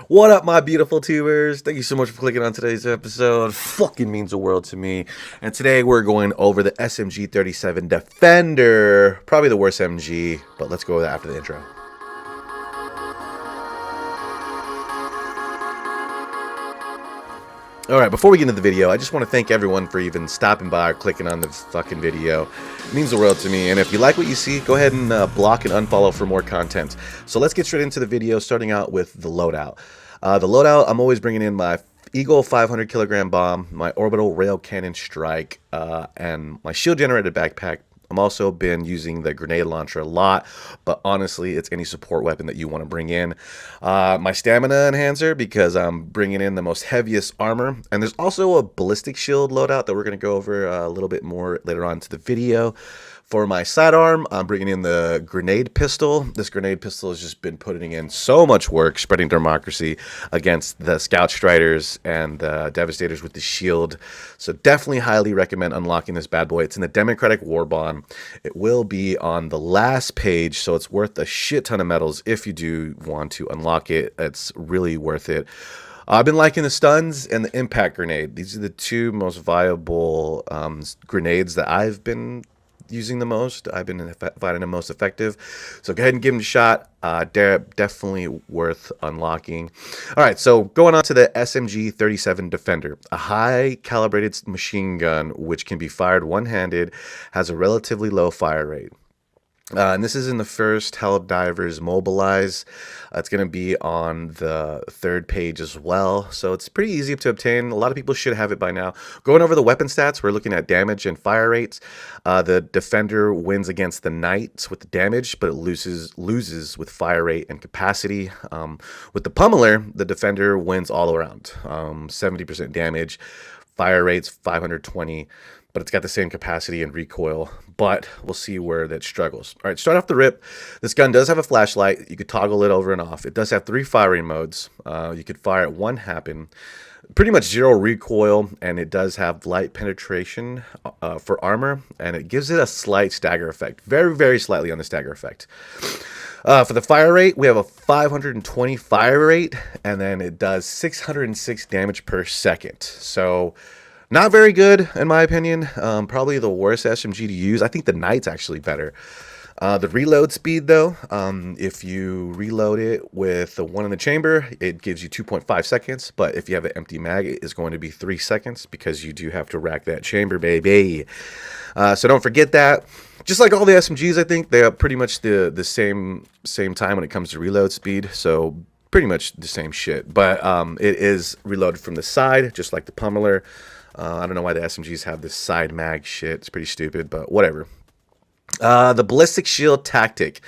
What up, my beautiful tubers? Thank you so much for clicking on today's episode. Fucking means the world to me. And today we're going over the SMG 37 Defender. Probably the worst MG, but let's go over that after the intro. Alright, before we get into the video, I just want to thank everyone for even stopping by or clicking on the fucking video. It means the world to me, and if you like what you see, go ahead and block and unfollow for more content. So let's get straight into the video, starting out with the loadout. The loadout, I'm always bringing in my Eagle 500 kilogram bomb, my orbital rail cannon strike, and my shield generated backpack. I'm also been using the grenade launcher a lot, but honestly, it's any support weapon that you want to bring in. My stamina enhancer, because I'm bringing in the most heaviest armor, and there's also a ballistic shield loadout that we're going to go over a little bit more later on to the video. For my sidearm, I'm bringing in the grenade pistol. This grenade pistol has just been putting in so much work, spreading democracy against the scout striders and the devastators with the shield. So definitely highly recommend unlocking this bad boy. It's in the Democratic War Bond. It will be on the last page, so it's worth a shit ton of medals if you do want to unlock it. It's really worth it. I've been liking the stuns and the impact grenade. These are the two most viable grenades that I've been using the most. I've been finding the most effective. So go ahead and give them a shot. Definitely worth unlocking. All right, so going on to the SMG 37 Defender, a high calibrated machine gun which can be fired one-handed, has a relatively low fire rate. And this is in the first Helldivers Mobilize. It's going to be on the third page as well. So it's pretty easy to obtain. A lot of people should have it by now. Going over the weapon stats, we're looking at damage and fire rates. The Defender wins against the Knights with the damage, but it loses with fire rate and capacity. With the Pummeler, the Defender wins all around. 70% damage, fire rates 520. But it's got the same capacity and recoil, but we'll see where that struggles. All right, start off the rip. This gun does have a flashlight. You could toggle it over and off. It does have 3 firing modes. You could fire at one happen. Pretty much 0 recoil, and it does have light penetration for armor, and it gives it a slight stagger effect. Very, very slightly on the stagger effect. For the fire rate, we have a 520 fire rate, and then it does 606 damage per second. So not very good, in my opinion. Probably the worst SMG to use. I think the Knight's actually better. The reload speed, though, if you reload it with the one in the chamber, it gives you 2.5 seconds. But if you have an empty mag, it is going to be 3 seconds because you do have to rack that chamber, baby. So don't forget that. Just like all the SMGs, I think, they are pretty much the same time when it comes to reload speed. So pretty much the same shit. But it is reloaded from the side, just like the Pummeler. I don't know why the SMGs have this side mag shit. It's pretty stupid, but whatever. The ballistic shield tactic.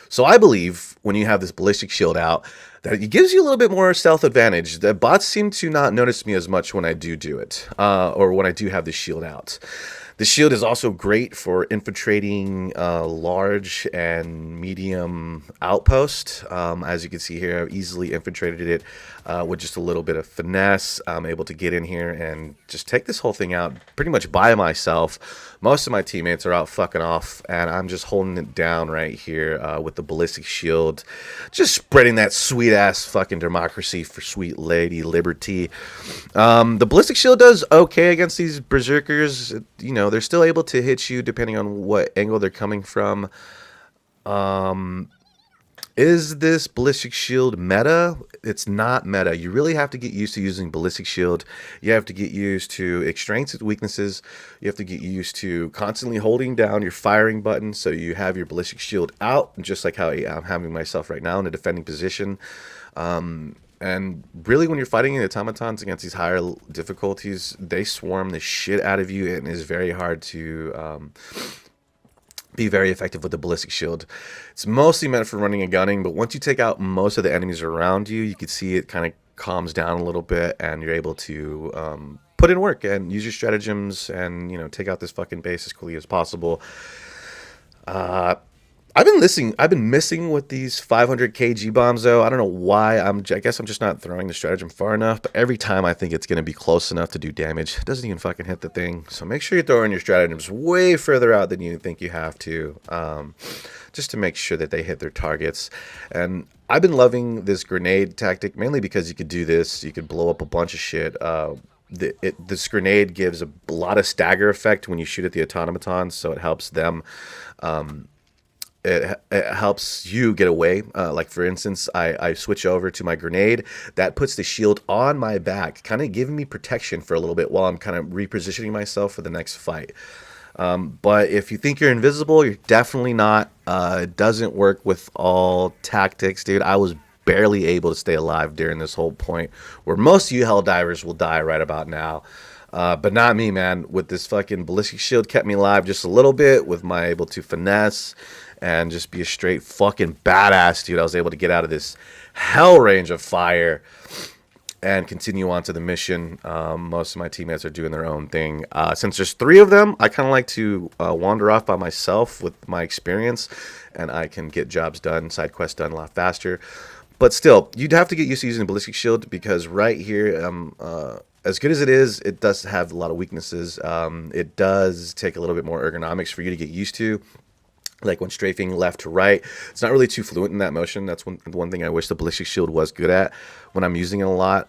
So I believe when you have this ballistic shield out, that it gives you a little bit more stealth advantage. The bots seem to not notice me as much when I do it, or when I do have the shield out. The shield is also great for infiltrating large and medium outposts. As you can see here, I've easily infiltrated it with just a little bit of finesse. I'm able to get in here and just take this whole thing out pretty much by myself. Most of my teammates are out fucking off, and I'm just holding it down right here with the ballistic shield. Just spreading that sweet-ass fucking democracy for sweet lady liberty. The ballistic shield does okay against these berserkers. You know, they're still able to hit you depending on what angle they're coming from. Is this ballistic shield meta? It's not meta. You really have to get used to using ballistic shield. You have to get used to its strengths and weaknesses. You have to get used to constantly holding down your firing button so you have your ballistic shield out, just like how I'm having myself right now in a defending position. And really, when you're fighting the automatons against these higher difficulties, they swarm the shit out of you, and it's very hard to be very effective with the ballistic shield. It's mostly meant for running and gunning, but once you take out most of the enemies around you, you can see it kind of calms down a little bit, and you're able to put in work and use your stratagems and, you know, take out this fucking base as quickly as possible. I've been missing with these 500 kg bombs, though. I don't know why. I guess I'm just not throwing the stratagem far enough. But every time I think it's going to be close enough to do damage, it doesn't even fucking hit the thing. So make sure you're throwing your stratagems way further out than you think you have to, just to make sure that they hit their targets. And I've been loving this grenade tactic mainly because you could do this. You could blow up a bunch of shit. This grenade gives a lot of stagger effect when you shoot at the automatons, so it helps them. Um, it helps you get away. Like for instance, I switch over to my grenade. That puts the shield on my back, kind of giving me protection for a little bit while I'm kind of repositioning myself for the next fight. But if you think you're invisible, you're definitely not. It doesn't work with all tactics, dude. I was barely able to stay alive during this whole point, where most of you Helldivers will die right about now. But not me, man. With this fucking ballistic shield kept me alive just a little bit, with my able to finesse and just be a straight fucking badass, dude. I was able to get out of this hell range of fire and continue on to the mission. Most of my teammates are doing their own thing. Since there's 3 of them, I kind of like to wander off by myself with my experience, and I can get jobs done, side quests done a lot faster. But still, you'd have to get used to using a ballistic shield, because right here, as good as it does have a lot of weaknesses. It does take a little bit more ergonomics for you to get used to. Like when strafing left to right, it's not really too fluent in that motion. That's one thing I wish the ballistic shield was good at when I'm using it a lot.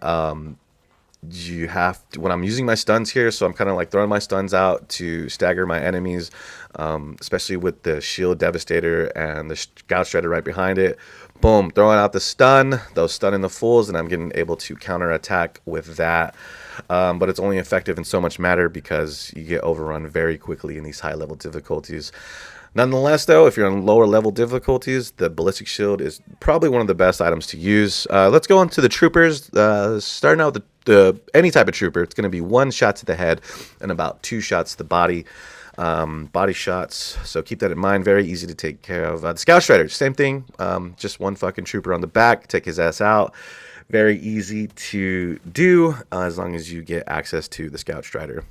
You have to, when I'm using my stuns here, so I'm kind of like throwing my stuns out to stagger my enemies, especially with the shield devastator and the scout strider right behind it. Boom, throwing out the stun, those stunning the fools, and I'm getting able to counter attack with that. But it's only effective in so much matter because you get overrun very quickly in these high level difficulties. Nonetheless, though, if you're on lower level difficulties, the ballistic shield is probably one of the best items to use. Let's go on to the troopers. Starting out with any type of trooper, it's going to be 1 shot to the head and about 2 shots to the body. Body shots, so keep that in mind. Very easy to take care of. The scout strider, same thing. Just 1 fucking trooper on the back, take his ass out. Very easy to do as long as you get access to the scout strider.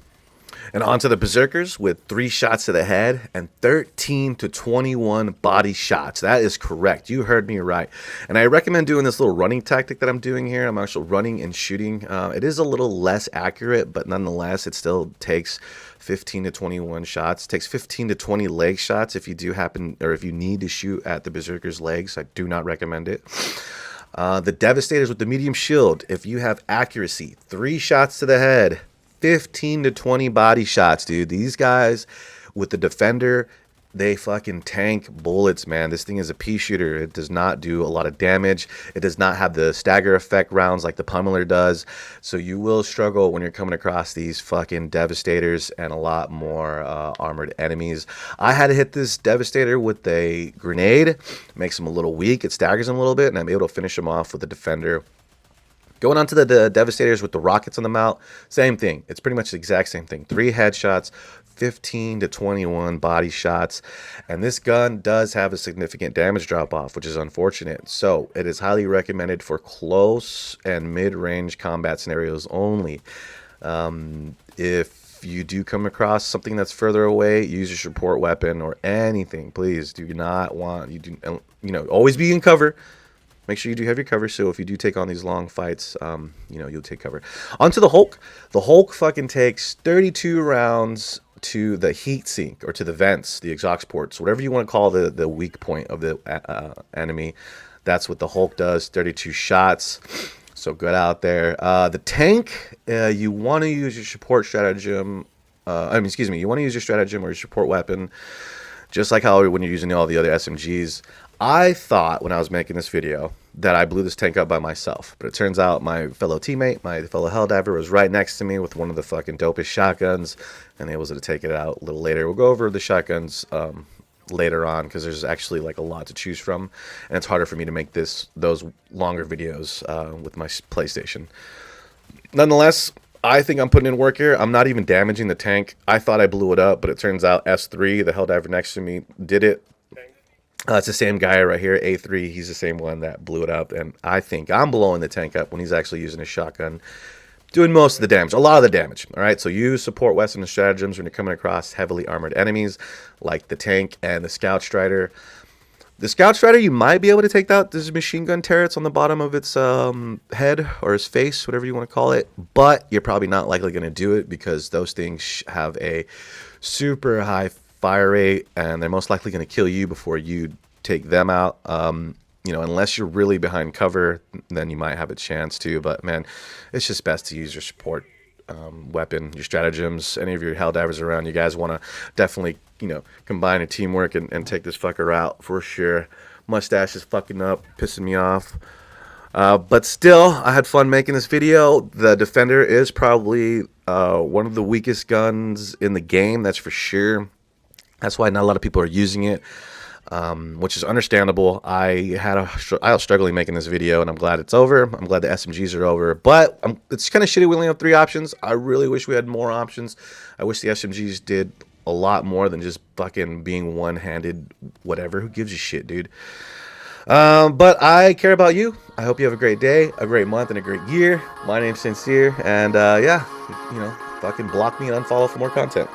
And on to the berserkers with 3 shots to the head and 13 to 21 body shots. That is correct. You heard me right. And I recommend doing this little running tactic that I'm doing here. I'm actually running and shooting. It is a little less accurate, but nonetheless, it still takes 15 to 21 shots. It takes 15 to 20 leg shots if you do happen, or if you need to shoot at the berserker's legs. I do not recommend it. The devastators with the medium shield. If you have accuracy, 3 shots to the head, 15 to 20 body shots, dude. These guys with the defender, they fucking tank bullets, man. This thing is a pea shooter. It does not do a lot of damage. It does not have the stagger effect rounds like the pummeler does. So you will struggle when you're coming across these fucking devastators and a lot more armored enemies. I had to hit this devastator with a grenade. Makes him a little weak. It staggers him a little bit, and I'm able to finish him off with the defender. Going on to the devastators with the rockets on the mount, same thing. It's pretty much the exact same thing. 3 headshots, 15 to 21 body shots. And this gun does have a significant damage drop-off, which is unfortunate. So it is highly recommended for close and mid-range combat scenarios only. If you do come across something that's further away, use your support weapon or anything. Please do not want, always be in cover. Make sure you do have your cover, so if you do take on these long fights, you'll take cover. On to the Hulk. The Hulk fucking takes 32 rounds to the heat sink, or to the vents, the exhaust ports, whatever you want to call the weak point of the enemy. That's what the Hulk does, 32 shots. So good out there. The tank, you want to use your support stratagem. You want to use your stratagem or your support weapon, just like how when you're using all the other SMGs. I thought when I was making this video that I blew this tank up by myself, but it turns out my fellow teammate, my fellow Helldiver, was right next to me with one of the fucking dopest shotguns, and they was able to take it out a little later. We'll go over the shotguns later on, because there's actually like a lot to choose from, and it's harder for me to make those longer videos with my PlayStation. Nonetheless, I think I'm putting in work here. I'm not even damaging the tank. I thought I blew it up, but it turns out S3, the Helldiver next to me, did it. It's the same guy right here, A3. He's the same one that blew it up, and I think I'm blowing the tank up when he's actually using a shotgun, doing most of the damage, a lot of the damage. All right, so use support weapons and stratagems when you're coming across heavily armored enemies like the tank and the scout strider. The scout strider, you might be able to take out these machine gun turrets on the bottom of its head or its face, whatever you want to call it, but you're probably not likely going to do it because those things have a super high fire rate, and they're most likely going to kill you before you take them out. you know, unless you're really behind cover, then you might have a chance to. But man, it's just best to use your support weapon, your stratagems. Any of your Helldivers around, you guys want to definitely, you know, combine your teamwork and take this fucker out for sure. Mustache is fucking up, pissing me off. But still, I had fun making this video. The Defender is probably one of the weakest guns in the game, that's for sure. That's why not a lot of people are using it, which is understandable. I was struggling making this video, and I'm glad it's over. I'm glad the SMGs are over, but it's kind of shitty we only have 3 options. I really wish we had more options. I wish the SMGs did a lot more than just fucking being one-handed whatever. Who gives a shit, dude? But I care about you. I hope you have a great day, a great month, and a great year. My name's Sincere, and yeah, you know, fucking block me and unfollow for more content.